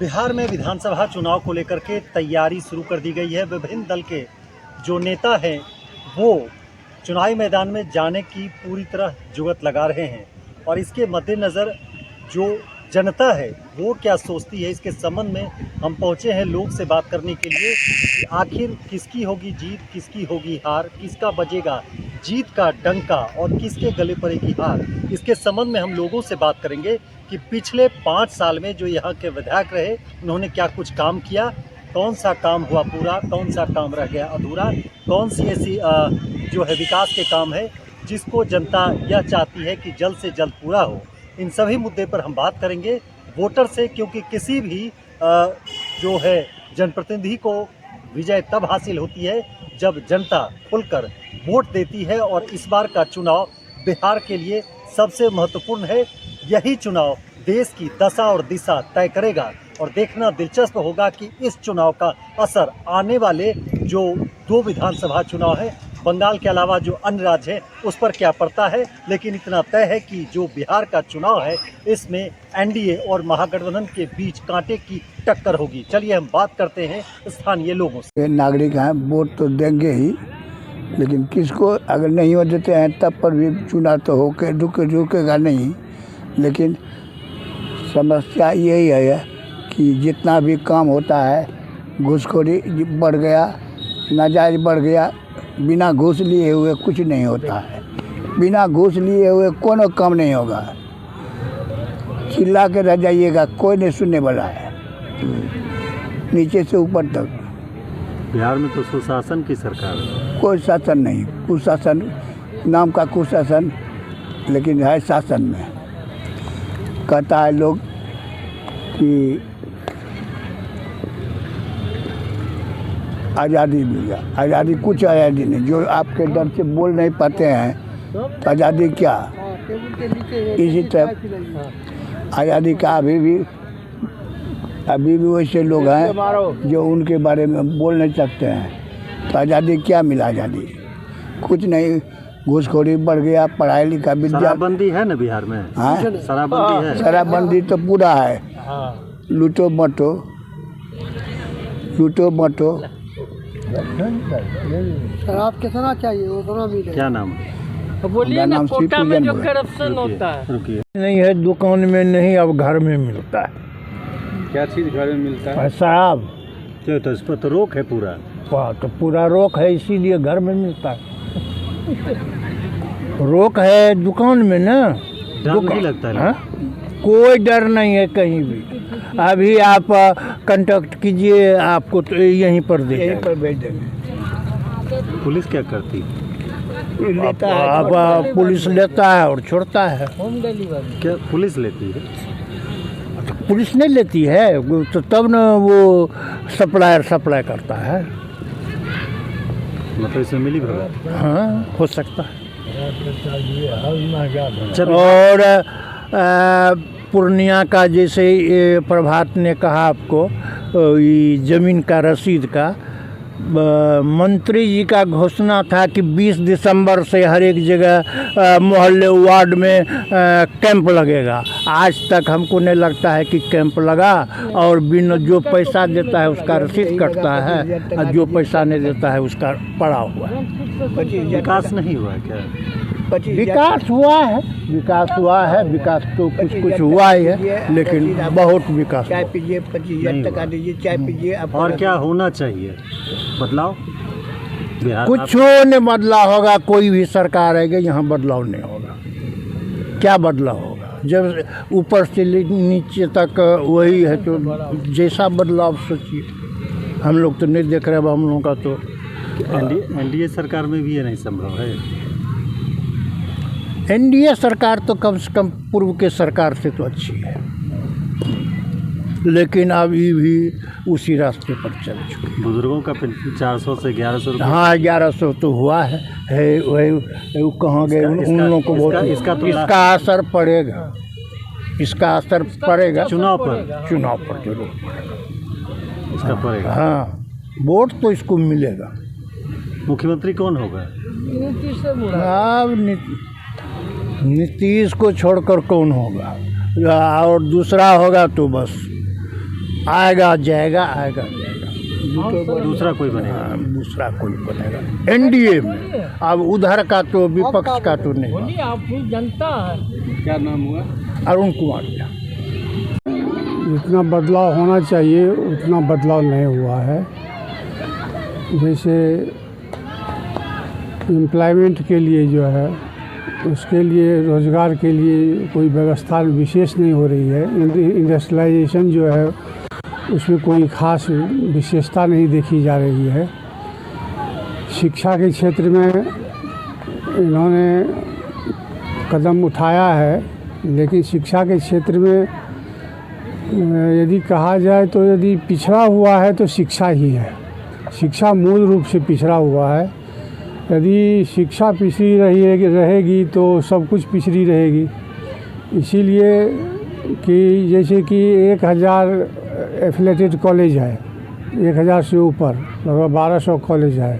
बिहार में विधानसभा चुनाव को लेकर के तैयारी शुरू कर दी गई है। विभिन्न दल के जो नेता हैं वो चुनावी मैदान में जाने की पूरी तरह जुगत लगा रहे हैं और इसके मद्देनज़र जो जनता है वो क्या सोचती है, इसके संबंध में हम पहुंचे हैं लोग से बात करने के लिए कि आखिर किसकी होगी जीत, किसकी होगी हार, किसका बजेगा जीत का डंका और किसके गले पड़ेगी हार। इसके संबंध में हम लोगों से बात करेंगे कि पिछले 5 साल में जो यहाँ के विधायक रहे उन्होंने क्या कुछ काम किया, कौन सा काम हुआ पूरा, कौन सा काम रह गया अधूरा, कौन सी ऐसी जो है विकास के काम है जिसको जनता यह चाहती है कि जल्द से जल्द पूरा हो। इन सभी मुद्दे पर हम बात करेंगे वोटर से, क्योंकि किसी भी जो है जनप्रतिनिधि को विजय तब हासिल होती है जब जनता खुलकर वोट देती है और इस बार का चुनाव बिहार के लिए सबसे महत्वपूर्ण है। यही चुनाव देश की दशा और दिशा तय करेगा और देखना दिलचस्प होगा कि इस चुनाव का असर आने वाले जो 2 विधानसभा चुनाव है बंगाल के अलावा जो अन्य राज्य हैं उस पर क्या पड़ता है। लेकिन इतना तय है कि जो बिहार का चुनाव है इसमें एनडीए और महागठबंधन के बीच कांटे की टक्कर होगी। चलिए हम बात करते हैं स्थानीय लोगों से। नागरिक हैं, वोट तो देंगे ही, लेकिन किसको अगर नहीं हो देते हैं तब पर भी चुनाव तो होके रुकेगा नहीं। लेकिन समस्या यही है कि जितना भी काम होता है घूसखोरी बढ़ गया, नाजायज बढ़ गया। बिना घूस लिए हुए कुछ नहीं होता है, बिना घूस लिए हुए कोनो काम नहीं होगा। चिल्ला के रह जाइएगा, कोई नहीं सुनने वाला है, नीचे से ऊपर तक। बिहार में तो सुशासन की सरकार है, कोई शासन नहीं, कुशासन नाम का कुशासन, लेकिन है शासन में। कहता है लोग कि आज़ादी मिल गया, आज़ादी कुछ आज़ादी नहीं। जो आपके डर से बोल नहीं पाते हैं तो आज़ादी क्या। इसी तरह आज़ादी का अभी भी वैसे लोग हैं जो उनके बारे में बोल नहीं सकते हैं। तो आज़ादी क्या मिला, आज़ादी कुछ नहीं। घूसखोरी बढ़ गया, पढ़ाई लिखा विद्या। शराबबंदी है ना बिहार में? हाँ, शराबबंदी है। शराबबंदी तो पूरा है। लूटो मटो। शराब कितना चाहिए उतना मिले। क्या नाम है? बोलिए ना, कोटा में जो करप्शन होता है नहीं है, दुकान में नहीं, अब घर में मिलता है। क्या चीज़ घर में मिलता है? शराब। तो इस पर तो रोक है पूरा। तो पूरा रोक है, इसीलिए घर में मिलता है। रोक है दुकान में ना। डर नहीं लगता है? हाँ? कोई डर नहीं है कहीं भी। अभी आप कांटेक्ट कीजिए, आपको तो यहीं पर भेज देंगे। पुलिस क्या करती लेता है, अब पुलिस लेता है और छोड़ता है। होम डिलीवरी क्या पुलिस लेती है? तो पुलिस नहीं लेती है तो तब न वो सप्लाई करता है। मतलब इसमें मिली भगत? हाँ, हो सकता है। चलो। और पूर्णिया का जैसे ये प्रभात ने कहा आपको, ये ज़मीन का रसीद का, मंत्री जी का घोषणा था कि 20 दिसंबर से हर एक जगह मोहल्ले वार्ड में कैंप लगेगा। आज तक हमको नहीं लगता है कि कैंप लगा। और बिन जो पैसा देता है उसका रसीद कटता है और जो पैसा नहीं देता है उसका पड़ा हुआ है। विकास नहीं हुआ क्या? विकास हुआ है, विकास तो कुछ हुआ ही है, लेकिन बहुत विकास। चाय पीजिए, 25,000 टका दीजिए, चाय पीजिए। और क्या होना चाहिए? बदलाव बिहार कुछ नहीं बदलाव होगा। कोई भी सरकार आएगी यहाँ बदलाव नहीं होगा। क्या बदलाव होगा जब ऊपर से नीचे तक वही है, तो जैसा बदलाव सोचिए। हम लोग तो नहीं देख रहे, अब हम लोगों का तो एनडीए सरकार में भी ये नहीं संभव है। एनडीए सरकार तो कम से कम पूर्व के सरकार से तो अच्छी है, लेकिन अब ये भी उसी रास्ते पर चल चुकी। बुजुर्गों का 400 से 1100। हाँ, 1100 तो हुआ है वही कहाँ गए उन लोगों को। बहुत इसका असर पड़ेगा, चुनाव पर जरूर इसका पड़ेगा। हाँ, वोट तो इसको मिलेगा। मुख्यमंत्री कौन होगा? अब नीतीश को छोड़कर कौन होगा, और दूसरा होगा तो बस आएगा जाएगा, आएगा जाएगा, दूसरा कोई बनेगा। दूसरा कोई बनेगा एनडीए में। अब उधर का तो विपक्ष का तो नहीं। आप जनता है। क्या नाम हुआ? अरुण कुमार झा। जितना बदलाव होना चाहिए उतना बदलाव नहीं हुआ है। जैसे एम्प्लॉयमेंट के लिए जो है, उसके लिए रोज़गार के लिए कोई व्यवस्था विशेष नहीं हो रही है। इंडस्ट्रियलाइजेशन जो है उसमें कोई ख़ास विशेषता नहीं देखी जा रही है। शिक्षा के क्षेत्र में इन्होंने कदम उठाया है, लेकिन शिक्षा के क्षेत्र में यदि कहा जाए तो यदि पिछड़ा हुआ है तो शिक्षा ही है। शिक्षा मूल रूप से पिछड़ा हुआ है। यदि शिक्षा पिछड़ी रहेगी तो सब कुछ पिछड़ी रहेगी। इसीलिए कि जैसे कि 1000 एफिलेटेड कॉलेज है, 1000 से ऊपर लगभग 1200 कॉलेज है।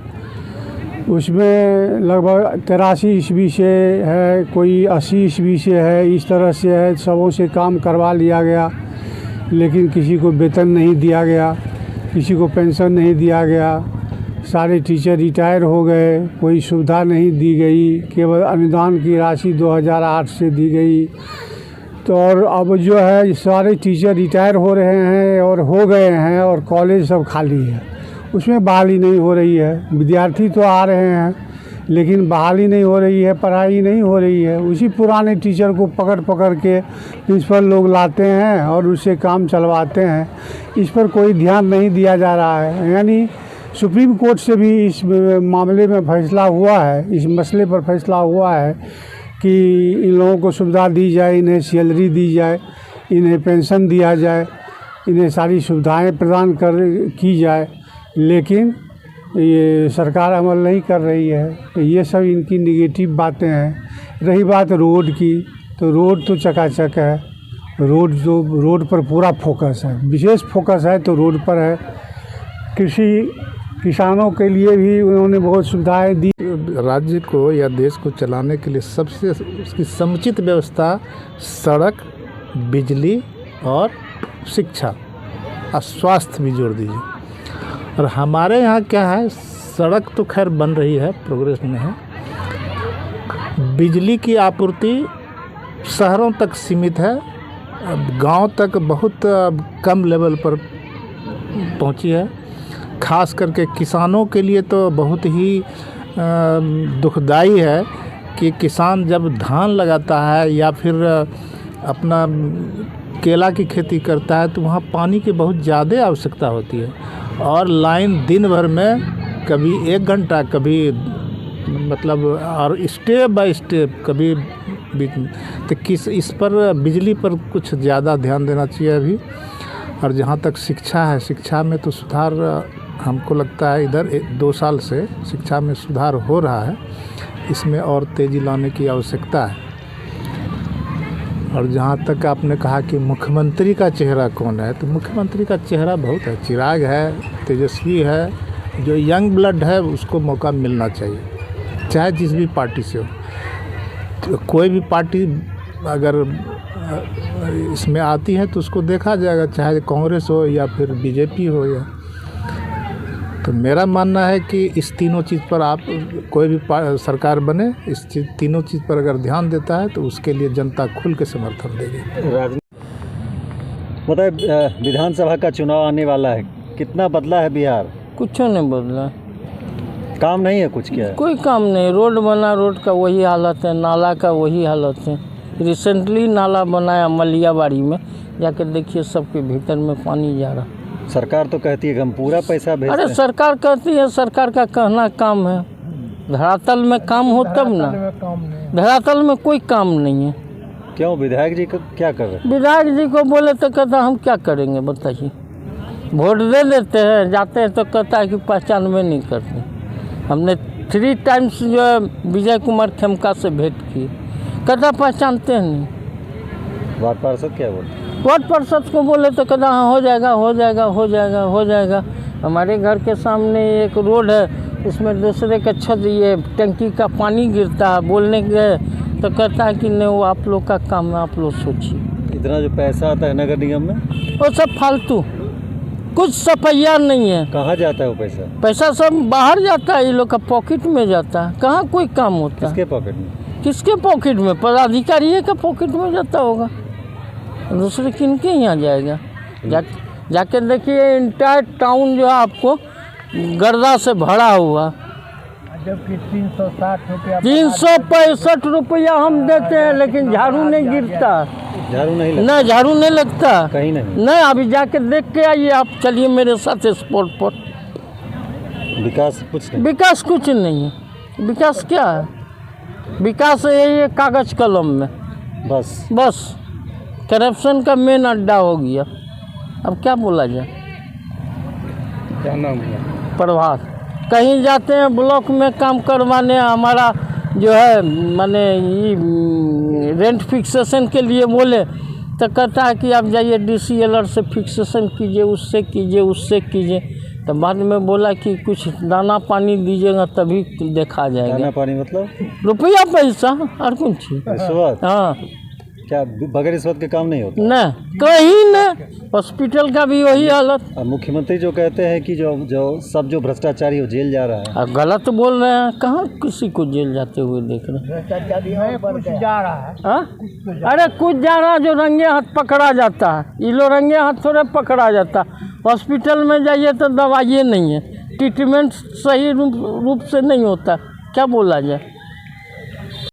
उसमें लगभग 83 ईस्वी से है, कोई 80 ईस्वी से है, इस तरह से है। सबों से काम करवा लिया गया, लेकिन किसी को वेतन नहीं दिया गया, किसी को पेंशन नहीं दिया गया। सारे टीचर रिटायर हो गए, कोई सुविधा नहीं दी गई, केवल अनुदान की राशि 2008 से दी गई। तो और अब जो है सारे टीचर रिटायर हो रहे हैं और हो गए हैं, और कॉलेज सब खाली है। उसमें बहाली नहीं हो रही है। विद्यार्थी तो आ रहे हैं, लेकिन बहाली नहीं हो रही है, पढ़ाई नहीं हो रही है। उसी पुराने टीचर को पकड़ पकड़ के प्रिंसिपल लोग लाते हैं और उससे काम चलवाते हैं। इस पर कोई ध्यान नहीं दिया जा रहा है। यानी सुप्रीम कोर्ट से भी इस मामले में फैसला हुआ है, इस मसले पर फैसला हुआ है कि इन लोगों को सुविधा दी जाए, इन्हें सैलरी दी जाए, इन्हें पेंशन दिया जाए, इन्हें सारी सुविधाएं प्रदान की जाए, लेकिन ये सरकार अमल नहीं कर रही है। तो ये सब इनकी निगेटिव बातें हैं। रही बात रोड की, तो रोड तो चकाचक है। रोड पर पूरा फोकस है, विशेष फोकस है तो रोड पर है। किसानों के लिए भी उन्होंने बहुत सुविधाएं दी। राज्य को या देश को चलाने के लिए सबसे उसकी समुचित व्यवस्था सड़क, बिजली और शिक्षा और स्वास्थ्य भी जोड़ दीजिए। और हमारे यहाँ क्या है, सड़क तो खैर बन रही है, प्रोग्रेस में है। बिजली की आपूर्ति शहरों तक सीमित है, अब गांव तक बहुत कम लेवल पर पहुंची है। खास करके किसानों के लिए तो बहुत ही दुखदाई है कि किसान जब धान लगाता है या फिर अपना केला की खेती करता है तो वहाँ पानी की बहुत ज़्यादा आवश्यकता होती है। और लाइन दिन भर में कभी 1 घंटा, कभी मतलब और स्टेप बाय स्टेप कभी तो इस पर बिजली पर कुछ ज़्यादा ध्यान देना चाहिए अभी। और जहाँ तक शिक्षा है, शिक्षा में तो सुधार हमको लगता है इधर 2 साल से शिक्षा में सुधार हो रहा है। इसमें और तेज़ी लाने की आवश्यकता है। और जहाँ तक आपने कहा कि मुख्यमंत्री का चेहरा कौन है, तो मुख्यमंत्री का चेहरा बहुत है। चिराग है, तेजस्वी है, जो यंग ब्लड है उसको मौका मिलना चाहिए, चाहे जिस भी पार्टी से हो। तो कोई भी पार्टी अगर इसमें आती है तो उसको देखा जाएगा, चाहे कांग्रेस हो या फिर बीजेपी हो। या तो मेरा मानना है कि इस तीनों चीज़ पर आप कोई भी सरकार बने, इस तीनों चीज़ पर अगर ध्यान देता है तो उसके लिए जनता खुल के समर्थन देगी। मतलब विधानसभा का चुनाव आने वाला है, कितना बदला है बिहार? कुछ नहीं बदला, काम नहीं है कुछ, क्या है? कोई काम नहीं। रोड बना, रोड का वही हालत है, नाला का वही हालत है। रिसेंटली नाला बनाया मलियाबाड़ी में, जाकर देखिए सबके भीतर में पानी जा रहा। सरकार तो कहती है कि हम पूरा पैसा भेजते हैं। अरे सरकार कहती है, सरकार का कहना काम है, धरातल में काम हो तब ना। धरातल में कोई काम नहीं है। क्यों, विधायक जी क्या कर रहे हैं? विधायक जी को बोले तो कहता हम क्या करेंगे बताइए। वोट दे देते हैं, जाते हैं तो कहता है कि पहचान में नहीं करते। हमने 3 टाइम्स जो है विजय कुमार खेमका से भेंट की, कहता पहचानते नहीं। वार्ड पार्षद क्या बोलते? वार्ड पार्षद को बोले तो कहता हाँ हो जाएगा हो जाएगा हो जाएगा हो जाएगा। हमारे घर के सामने एक रोड है, उसमें दूसरे का छत ये टंकी का पानी गिरता है। बोलने गए तो कहता है कि नहीं वो आप लोग का काम है, आप लोग सोचिए। इतना जो पैसा आता है नगर निगम में, वो सब फालतू कुछ सफैया नहीं है। कहाँ जाता है वो पैसा? पैसा सब बाहर जाता है, ये लोग का पॉकेट में जाता है। कहाँ कोई काम होता है? किसके पॉकेट में? किसके पॉकेट में? पदाधिकारी का पॉकेट में जाता होगा, दूसरे किनके यहाँ जाएगा? जाके देखिए इंटायर टाउन जो है आपको गर्दा से भरा हुआ। जबकि 360 रुपया 365 रुपया हम देते हैं, लेकिन झाड़ू नहीं गिरता, झाड़ू नहीं लगता, ना झाड़ू नहीं लगता कहीं नहीं। नहीं। अभी जाके देख के आइए आप, चलिए मेरे साथ स्पॉट पर। विकास कुछ नहीं, विकास कुछ नहीं है। विकास क्या है? विकास यही है कागज कलम में, बस करप्शन का मेन अड्डा हो गया। अब क्या बोला जाए? क्या नाम है? प्रभात। कहीं जाते हैं ब्लॉक में काम करवाने, हमारा जो है माने ये रेंट फिक्सेशन के लिए बोले तो कहता है कि आप जाइए DCLR से फिक्सेशन कीजिए, उससे कीजिए। तो बाद में बोला कि कुछ दाना पानी दीजिएगा तभी देखा जाएगा। दाना पानी मतलब रुपया पैसा और कुछ चीज। रिश्वत? हाँ, क्या बगैर रिश्वत के काम नहीं होता? नहीं कहीं नहीं। हॉस्पिटल का भी वही हालत। अब मुख्यमंत्री जो कहते हैं कि जो भ्रष्टाचारी हो जेल जा रहा है, अब गलत बोल रहे हैं। कहाँ किसी को जेल जाते हुए देख रहे हैं? कुछ जा रहा है। हाँ? अरे कुछ जा रहा जो रंगे हाथ पकड़ा जाता है, ये लोग रंगे हाथ थोड़े पकड़ा जाता। हॉस्पिटल में जाइए तो दवाइयाँ नहीं है, ट्रीटमेंट सही रूप से नहीं होता। क्या बोला जाए?